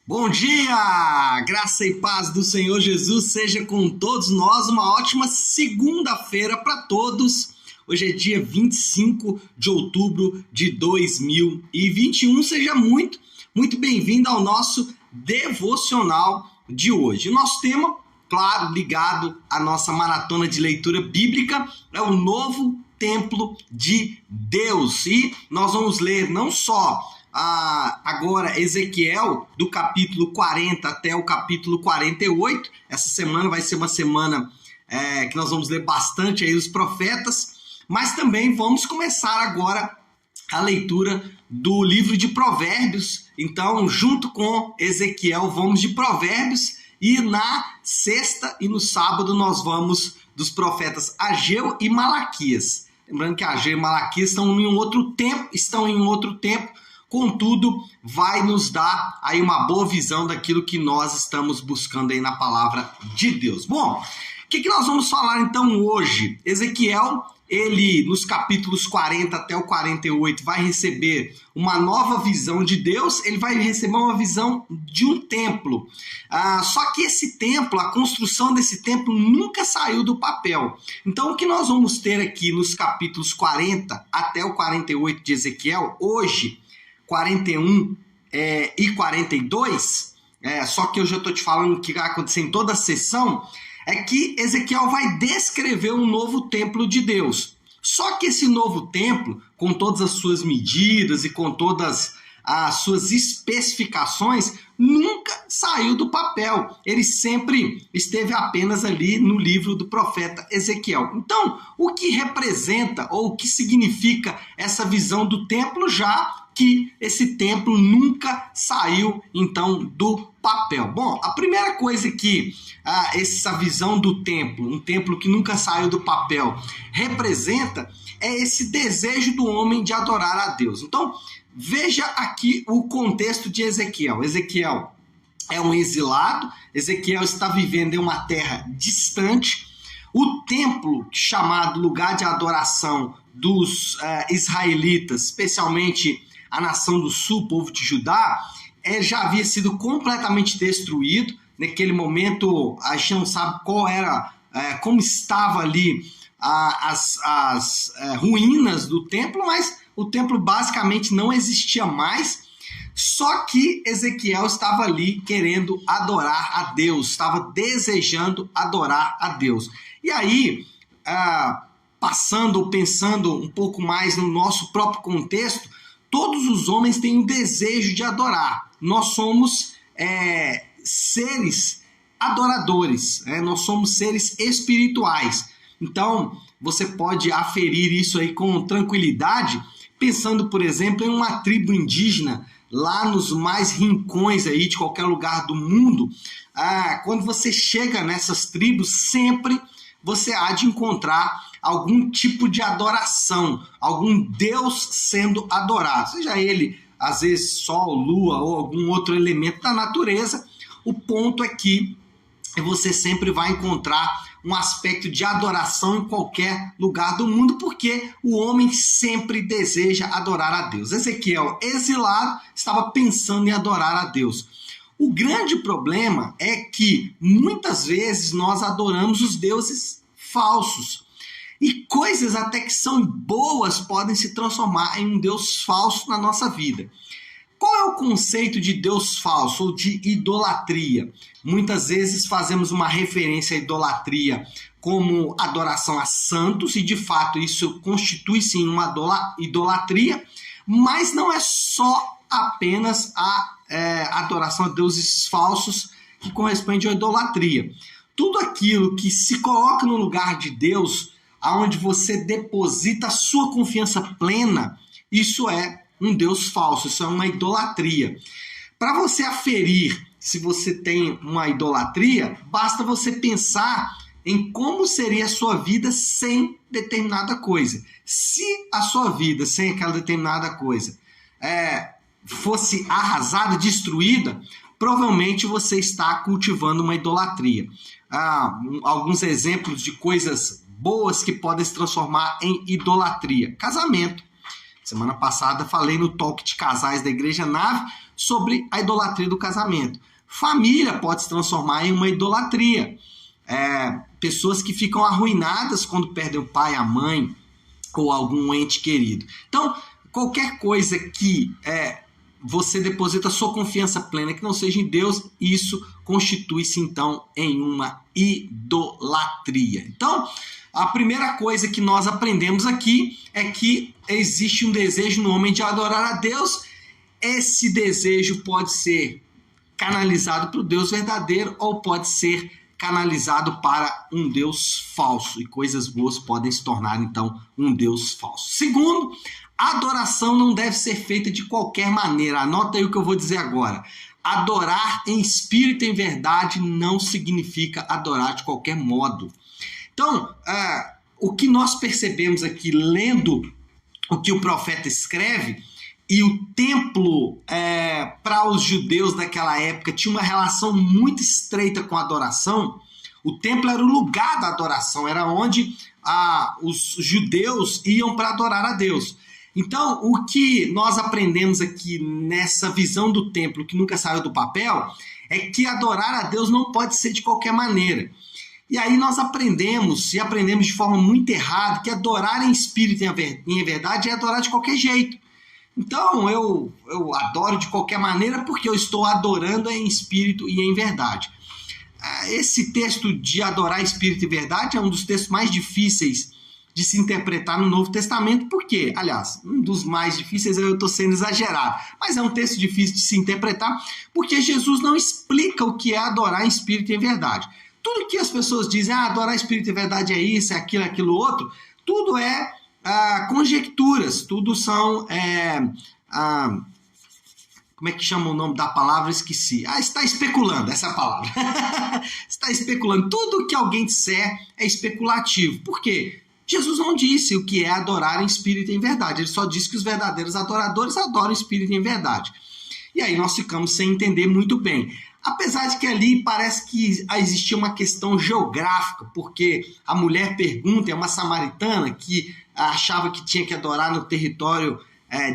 Bom dia! Graça e paz do Senhor Jesus seja com todos nós. Uma ótima segunda-feira para todos. Hoje é dia 25 de outubro de 2021. Seja muito bem-vindo ao nosso devocional de hoje. O nosso tema, claro, ligado à nossa maratona de leitura bíblica, é o novo templo de Deus. E nós vamos ler não só agora Ezequiel, do capítulo 40 até o capítulo 48. Essa semana vai ser uma semana que nós vamos ler bastante aí os profetas, mas também vamos começar agora a leitura do livro de Provérbios. Então, junto com Ezequiel, vamos de Provérbios, e na sexta e no sábado nós vamos dos profetas Ageu e Malaquias. Lembrando que Ageu e Malaquias estão em um outro tempo, contudo, vai nos dar aí uma boa visão daquilo que nós estamos buscando aí na palavra de Deus. Bom, o que nós vamos falar então hoje? Ezequiel, ele nos capítulos 40 até o 48 vai receber uma nova visão de Deus, ele vai receber uma visão de um templo. Só que esse templo, a construção desse templo nunca saiu do papel. Então o que nós vamos ter aqui nos capítulos 40 até o 48 de Ezequiel, hoje, 41 e 42, só que eu já estou te falando o que vai acontecer em toda a sessão, é que Ezequiel vai descrever um novo templo de Deus. Só que esse novo templo, com todas as suas medidas e com todas as suas especificações, nunca saiu do papel. Ele sempre esteve apenas ali no livro do profeta Ezequiel. Então, o que representa ou o que significa essa visão do templo, já que esse templo nunca saiu, então, do papel? Bom, a primeira coisa que essa visão do templo, um templo que nunca saiu do papel, representa é esse desejo do homem de adorar a Deus. Então, veja aqui o contexto de Ezequiel. Ezequiel é um exilado, Ezequiel está vivendo em uma terra distante. O templo, chamado lugar de adoração dos israelitas, especialmente a nação do sul, o povo de Judá, já havia sido completamente destruído. Naquele momento, a gente não sabe como estava ali as ruínas do templo, mas o templo basicamente não existia mais. Só que Ezequiel estava ali querendo adorar a Deus, estava desejando adorar a Deus. E aí, pensando um pouco mais no nosso próprio contexto, todos os homens têm um desejo de adorar. Nós somos seres adoradores, nós somos seres espirituais. Então, você pode aferir isso aí com tranquilidade, pensando, por exemplo, em uma tribo indígena, lá nos mais rincões aí de qualquer lugar do mundo. Quando você chega nessas tribos, sempre você há de encontrar algum tipo de adoração, algum Deus sendo adorado, seja ele, às vezes, sol, lua ou algum outro elemento da natureza. O ponto é que você sempre vai encontrar um aspecto de adoração em qualquer lugar do mundo, porque o homem sempre deseja adorar a Deus. Ezequiel, exilado, estava pensando em adorar a Deus. O grande problema é que muitas vezes nós adoramos os deuses falsos. E coisas até que são boas podem se transformar em um Deus falso na nossa vida. Qual é o conceito de Deus falso ou de idolatria? Muitas vezes fazemos uma referência à idolatria como adoração a santos, e de fato isso constitui sim uma idolatria, mas não é só apenas a adoração a deuses falsos que corresponde à idolatria. Tudo aquilo que se coloca no lugar de Deus, aonde você deposita a sua confiança plena, isso é um Deus falso, isso é uma idolatria. Para você aferir se você tem uma idolatria, basta você pensar em como seria a sua vida sem determinada coisa. Se a sua vida sem aquela determinada coisa fosse arrasada, destruída, provavelmente você está cultivando uma idolatria. Alguns exemplos de coisas boas que podem se transformar em idolatria. Casamento. Semana passada falei no Talk de Casais da Igreja Nave sobre a idolatria do casamento. Família pode se transformar em uma idolatria. Pessoas que ficam arruinadas quando perdem o pai, a mãe ou algum ente querido. Então, qualquer coisa que você deposita sua confiança plena que não seja em Deus, isso constitui-se então em uma idolatria. Então, a primeira coisa que nós aprendemos aqui é que existe um desejo no homem de adorar a Deus. Esse desejo pode ser canalizado para o Deus verdadeiro ou pode ser canalizado para um Deus falso. E coisas boas podem se tornar, então, um Deus falso. Segundo, a adoração não deve ser feita de qualquer maneira. Anota aí o que eu vou dizer agora. Adorar em espírito e em verdade não significa adorar de qualquer modo. Então, o que nós percebemos aqui, lendo o que o profeta escreve, e o templo, para os judeus daquela época, tinha uma relação muito estreita com a adoração. O templo era o lugar da adoração, era onde os judeus iam para adorar a Deus. Então, o que nós aprendemos aqui nessa visão do templo, que nunca saiu do papel, é que adorar a Deus não pode ser de qualquer maneira. E aí nós aprendemos, e aprendemos de forma muito errada, que adorar em espírito e em verdade é adorar de qualquer jeito. Então, eu adoro de qualquer maneira porque eu estou adorando em espírito e em verdade. Esse texto de adorar em espírito e verdade é um dos textos mais difíceis de se interpretar no Novo Testamento, porque, aliás, um dos mais difíceis, eu estou sendo exagerado, mas é um texto difícil de se interpretar porque Jesus não explica o que é adorar em espírito e em verdade. Tudo que as pessoas dizem, adorar em espírito e verdade é isso, é aquilo outro, tudo é conjecturas, tudo são... como é que chama o nome da palavra? Esqueci. Está especulando, essa é a palavra. Está especulando. Tudo que alguém disser é especulativo. Por quê? Jesus não disse o que é adorar em espírito e em verdade. Ele só disse que os verdadeiros adoradores adoram em espírito e em verdade. E aí nós ficamos sem entender muito bem. Apesar de que ali parece que existia uma questão geográfica, porque a mulher pergunta, é uma samaritana que achava que tinha que adorar no território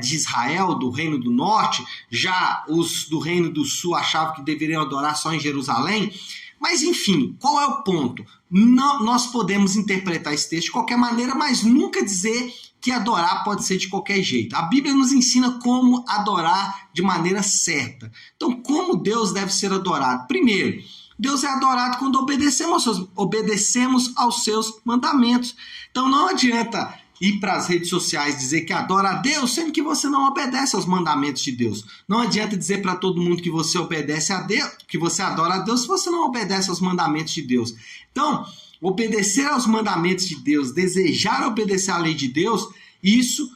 de Israel, do Reino do Norte, já os do Reino do Sul achavam que deveriam adorar só em Jerusalém. Mas enfim, qual é o ponto? Nós podemos interpretar esse texto de qualquer maneira, mas nunca dizer que adorar pode ser de qualquer jeito. A Bíblia nos ensina como adorar de maneira certa. Então, como Deus deve ser adorado? Primeiro, Deus é adorado quando obedecemos aos seus mandamentos. Então, não adianta ir para as redes sociais dizer que adora a Deus, sendo que você não obedece aos mandamentos de Deus. Não adianta dizer para todo mundo que você obedece a Deus, que você adora a Deus, se você não obedece aos mandamentos de Deus. Então, obedecer aos mandamentos de Deus, desejar obedecer à lei de Deus, isso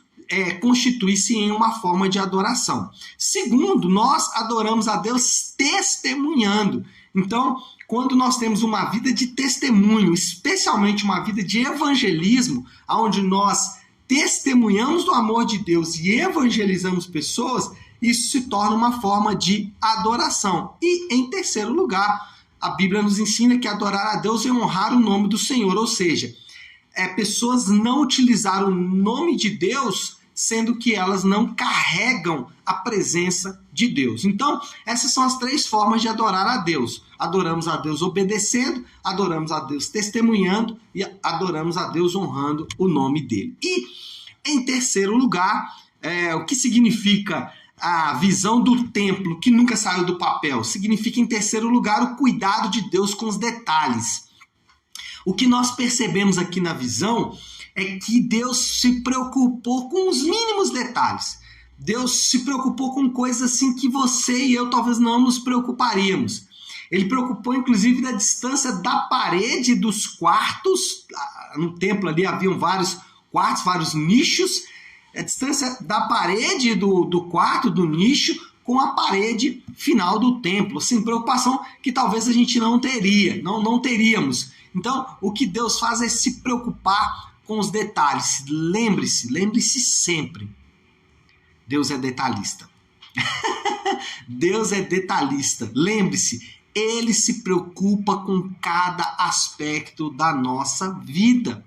constitui-se em uma forma de adoração. Segundo, nós adoramos a Deus testemunhando. Então, quando nós temos uma vida de testemunho, especialmente uma vida de evangelismo, onde nós testemunhamos do amor de Deus e evangelizamos pessoas, isso se torna uma forma de adoração. E, em terceiro lugar, a Bíblia nos ensina que adorar a Deus é honrar o nome do Senhor, ou seja, pessoas não utilizar o nome de Deus, sendo que elas não carregam a presença de Deus. Então, essas são as três formas de adorar a Deus. Adoramos a Deus obedecendo, adoramos a Deus testemunhando e adoramos a Deus honrando o nome dele. E, em terceiro lugar, o que significa a visão do templo que nunca saiu do papel? Significa, em terceiro lugar, o cuidado de Deus com os detalhes. O que nós percebemos aqui na visão é que Deus se preocupou com os mínimos detalhes. Deus se preocupou com coisas assim que você e eu talvez não nos preocuparíamos. Ele preocupou, inclusive, da distância da parede dos quartos. No templo ali haviam vários quartos, vários nichos. A distância da parede do quarto, do nicho, com a parede final do templo. Assim, preocupação que talvez a gente não teríamos. Então, o que Deus faz é se preocupar com os detalhes. Lembre-se sempre. Deus é detalhista. Deus é detalhista. Lembre-se, Ele se preocupa com cada aspecto da nossa vida.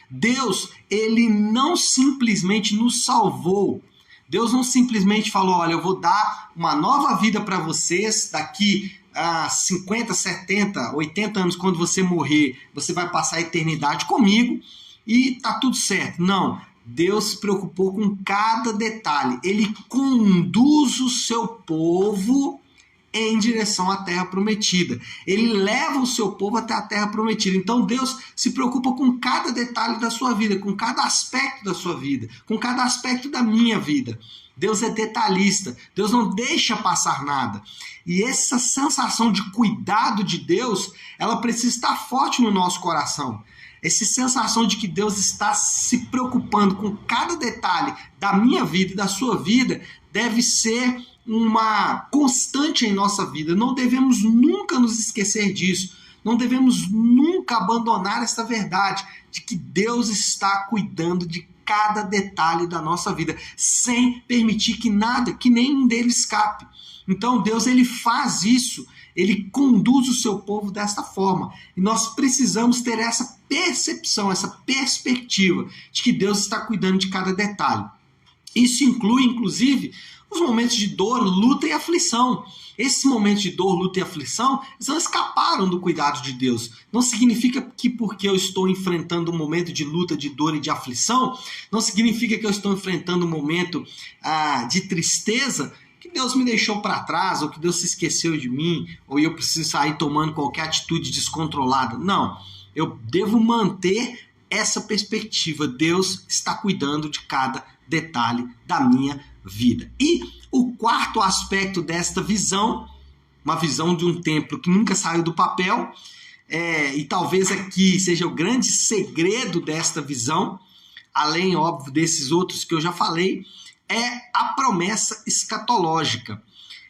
Deus, ele não simplesmente nos salvou. Deus não simplesmente falou, olha, eu vou dar uma nova vida para vocês, daqui a 50, 70, 80 anos, quando você morrer, você vai passar a eternidade comigo e tá tudo certo. Não, Deus se preocupou com cada detalhe. Ele conduz o seu povo em direção à terra prometida. Ele leva o seu povo até a terra prometida. Então Deus se preocupa com cada detalhe da sua vida, com cada aspecto da sua vida, com cada aspecto da minha vida. Deus é detalhista. Deus não deixa passar nada. E essa sensação de cuidado de Deus, ela precisa estar forte no nosso coração. Essa sensação de que Deus está se preocupando com cada detalhe da minha vida e da sua vida deve ser uma constante em nossa vida. Não devemos nunca nos esquecer disso. Não devemos nunca abandonar essa verdade de que Deus está cuidando de cada detalhe da nossa vida, sem permitir que nada, que nenhum deles escape. Então Deus, ele faz isso, ele conduz o seu povo desta forma. E nós precisamos ter essa percepção, essa perspectiva de que Deus está cuidando de cada detalhe. Isso inclui, inclusive, os momentos de dor, luta e aflição. Esses momentos de dor, luta e aflição, eles não escaparam do cuidado de Deus. Não significa que porque eu estou enfrentando um momento de luta, de dor e de aflição, não significa que eu estou enfrentando um momento de tristeza, que Deus me deixou para trás, ou que Deus se esqueceu de mim, ou eu preciso sair tomando qualquer atitude descontrolada. Não, eu devo manter essa perspectiva. Deus está cuidando de cada detalhe da minha vida. E o quarto aspecto desta visão, uma visão de um templo que nunca saiu do papel, e talvez aqui seja o grande segredo desta visão, além, óbvio, desses outros que eu já falei, é a promessa escatológica.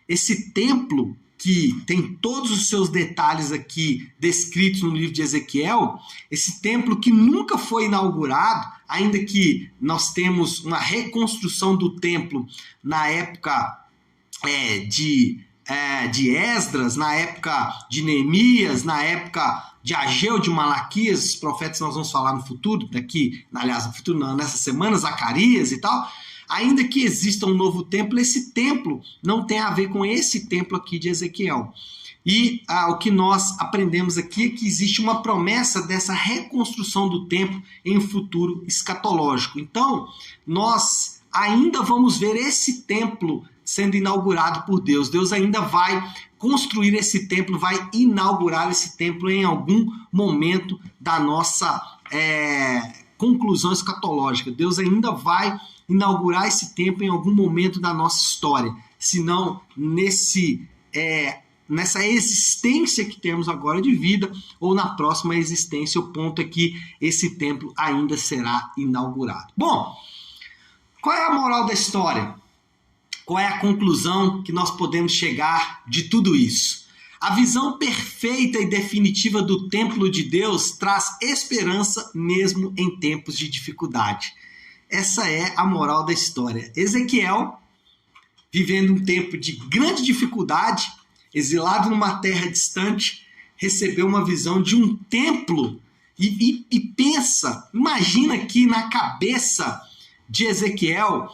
Esse templo, que tem todos os seus detalhes aqui descritos no livro de Ezequiel, esse templo que nunca foi inaugurado, ainda que nós temos uma reconstrução do templo na época de Esdras, na época de Neemias, na época de Ageu, de Malaquias, os profetas nós vamos falar no futuro, no futuro não, nessa semana, Zacarias e tal. Ainda que exista um novo templo, esse templo não tem a ver com esse templo aqui de Ezequiel. E o que nós aprendemos aqui é que existe uma promessa dessa reconstrução do templo em um futuro escatológico. Então, nós ainda vamos ver esse templo sendo inaugurado por Deus. Deus ainda vai construir esse templo, vai inaugurar esse templo em algum momento da nossa conclusão escatológica. Deus ainda vai inaugurar esse templo em algum momento da nossa história, senão nessa existência que temos agora de vida, ou na próxima existência. O ponto é que esse templo ainda será inaugurado. Bom, qual é a moral da história? Qual é a conclusão que nós podemos chegar de tudo isso? A visão perfeita e definitiva do templo de Deus traz esperança mesmo em tempos de dificuldade. Essa é a moral da história. Ezequiel, vivendo um tempo de grande dificuldade, exilado numa terra distante, recebeu uma visão de um templo e pensa, imagina aqui na cabeça de Ezequiel,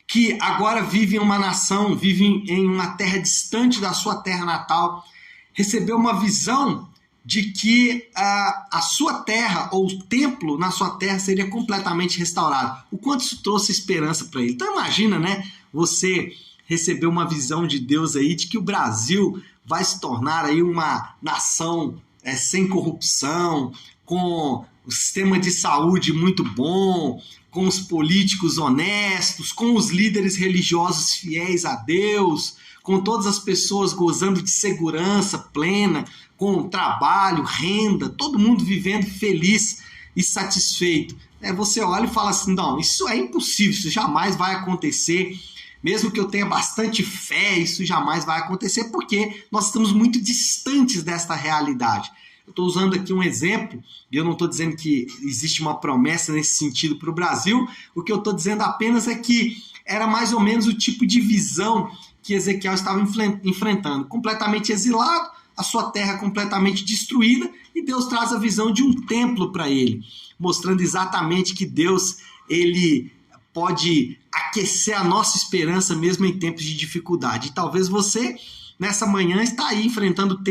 que agora vive em uma nação, vive em uma terra distante da sua terra natal, recebeu uma visão de que a sua terra, ou o templo na sua terra, seria completamente restaurado. O quanto isso trouxe esperança para ele. Então imagina, né? Você receber uma visão de Deus aí, de que o Brasil vai se tornar aí uma nação sem corrupção, com o sistema de saúde muito bom, com os políticos honestos, com os líderes religiosos fiéis a Deus, com todas as pessoas gozando de segurança plena, com trabalho, renda, todo mundo vivendo feliz e satisfeito. Você olha e fala assim, não, isso é impossível, isso jamais vai acontecer. Mesmo que eu tenha bastante fé, isso jamais vai acontecer, porque nós estamos muito distantes desta realidade. Eu estou usando aqui um exemplo, e eu não estou dizendo que existe uma promessa nesse sentido para o Brasil, o que eu estou dizendo apenas é que era mais ou menos o tipo de visão que Ezequiel estava enfrentando. Completamente exilado, a sua terra completamente destruída, e Deus traz a visão de um templo para ele, mostrando exatamente que Deus, ele pode aquecer a nossa esperança mesmo em tempos de dificuldade. E talvez você, nessa manhã, está aí enfrentando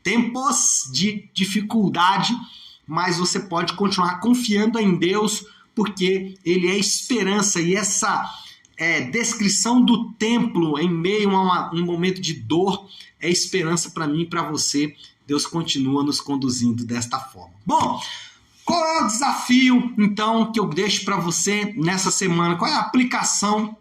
tempos de dificuldade, mas você pode continuar confiando em Deus, porque ele é esperança. E essa descrição do templo em meio a um momento de dor é esperança para mim e para você. Deus continua nos conduzindo desta forma. Bom, qual é o desafio, então, que eu deixo para você nessa semana? Qual é a aplicação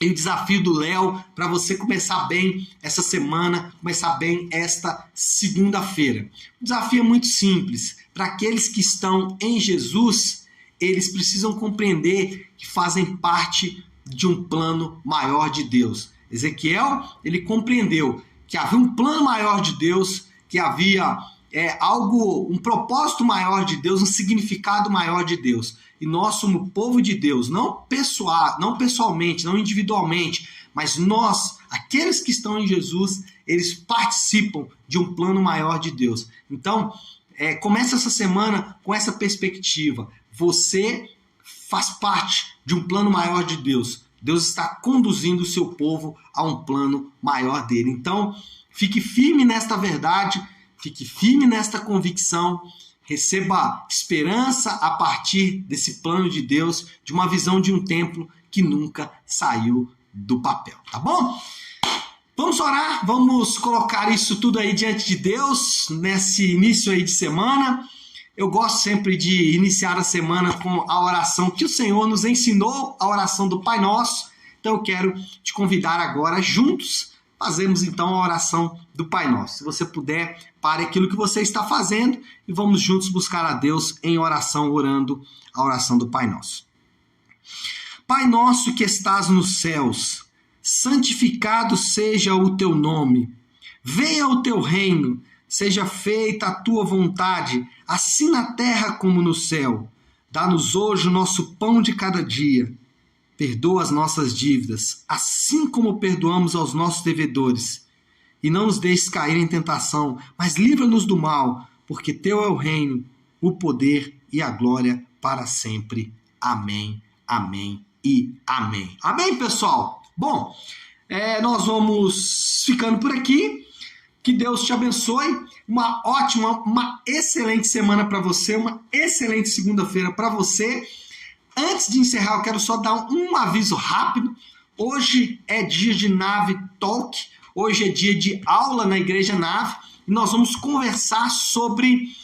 e o desafio do Léo para você começar bem essa semana, começar bem esta segunda-feira? O desafio é muito simples. Para aqueles que estão em Jesus, eles precisam compreender que fazem parte de um plano maior de Deus. Ezequiel, ele compreendeu que havia um plano maior de Deus, que havia um propósito maior de Deus, um significado maior de Deus. E nós somos povo de Deus, não pessoalmente, não individualmente, mas nós, aqueles que estão em Jesus, eles participam de um plano maior de Deus. Então, comece essa semana com essa perspectiva. Você faz parte de um plano maior de Deus. Deus está conduzindo o seu povo a um plano maior dele. Então, fique firme nesta verdade, fique firme nesta convicção, receba esperança a partir desse plano de Deus, de uma visão de um templo que nunca saiu do papel, tá bom? Vamos orar, vamos colocar isso tudo aí diante de Deus, nesse início aí de semana. Eu gosto sempre de iniciar a semana com a oração que o Senhor nos ensinou, a oração do Pai Nosso. Então eu quero te convidar agora juntos, fazemos então a oração do Pai Nosso. Se você puder, pare aquilo que você está fazendo e vamos juntos buscar a Deus em oração, orando a oração do Pai Nosso. Pai nosso que estás nos céus, santificado seja o teu nome. Venha o teu reino, seja feita a tua vontade, assim na terra como no céu. Dá-nos hoje o nosso pão de cada dia. Perdoa as nossas dívidas, assim como perdoamos aos nossos devedores. E não nos deixes cair em tentação, mas livra-nos do mal, porque teu é o reino, o poder e a glória para sempre. Amém, amém e amém. Amém, pessoal? Bom, nós vamos ficando por aqui. Que Deus te abençoe. Uma ótima, uma excelente semana para você, uma excelente segunda-feira para você. Antes de encerrar, eu quero só dar um aviso rápido. Hoje é dia de Nave Talk, hoje é dia de aula na Igreja Nave, e nós vamos conversar sobre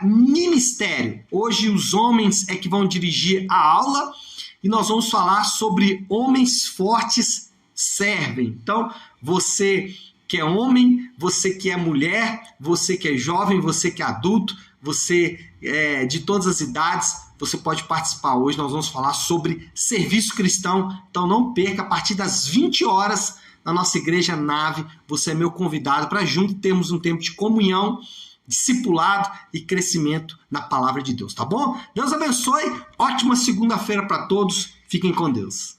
ministério. Hoje os homens é que vão dirigir a aula, e nós vamos falar sobre homens fortes servem. Então, você que é homem, você que é mulher, você que é jovem, você que é adulto, você de todas as idades, você pode participar hoje. Nós vamos falar sobre serviço cristão, então não perca, a partir das 20 horas na nossa Igreja Nave, você é meu convidado para junto termos um tempo de comunhão, discipulado e crescimento na palavra de Deus, tá bom? Deus abençoe, ótima segunda-feira para todos, fiquem com Deus.